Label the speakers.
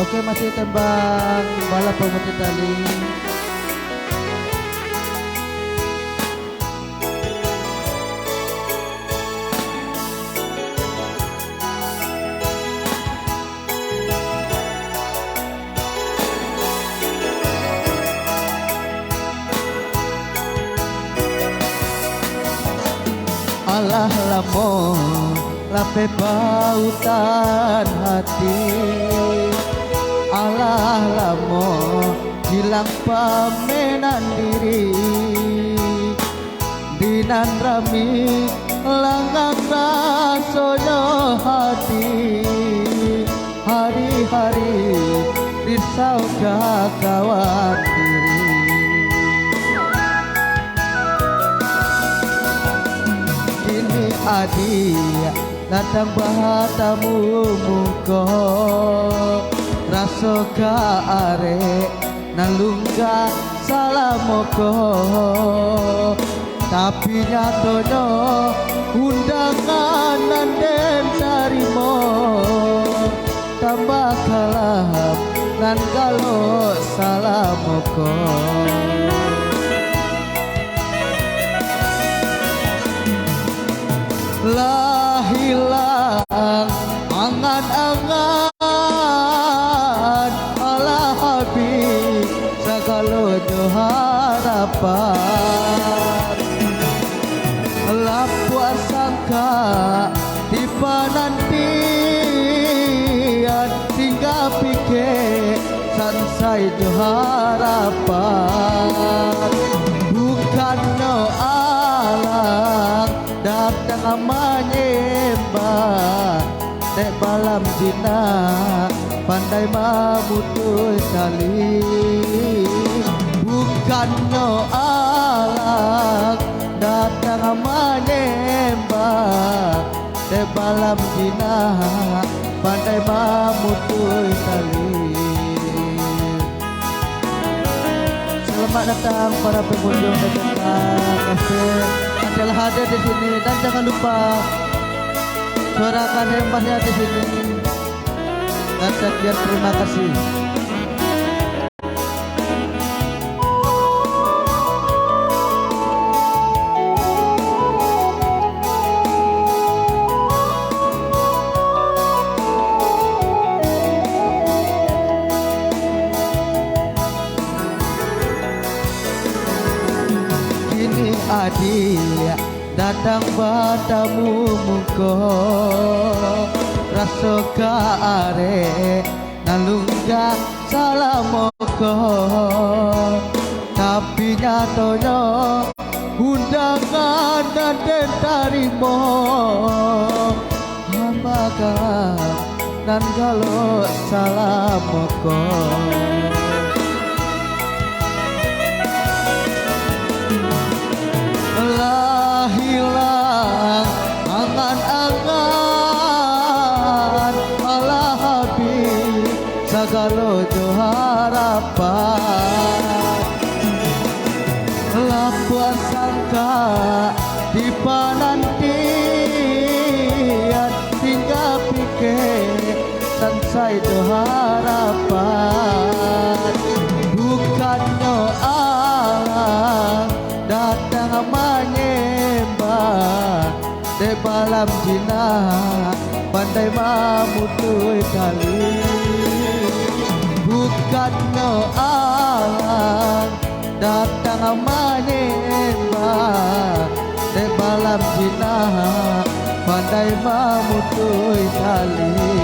Speaker 1: Oke, masih tembang balap pemutih tali. Alah lamo lape pautan hati, alah lamo hilang pamenan diri, dinan rami langgang rasonyo hati, hari-hari risau kawan diri. Adi datang bahatamu muko raso ka are nalungga salamoko, tapi nyatono undangan nanden tarimo tambah kalap nan kalau salamoko. Lah hilang angan-angan alah habis segala harapan, lah puasangka di penantian tinggal pikir sansai harapan, bukan no alang datang menyembah dek balam jina pandai mamutul tali, bukan no alang datang menyembah dek balam jina pandai mamutul tali. Selamat datang para pengunjung datang kafe telah hadir di sini, dan jangan lupa suarakan hebatnya di sini. Dan sekian terima kasih. Kini adik datang padamu muko raso ka are nalungga salamoko, tapi nyatonya undangan dan tarimo hamba dan kalau salamoko. Hilang angan-angan alah habis segala harapan, lah puasangka di penantian tinggal pikir sansai harapan, bukan no alang datang menyembah de balam jina pandai mamutul tali, bukan no alang datang menyembah de balam jina pandai mamutul tali.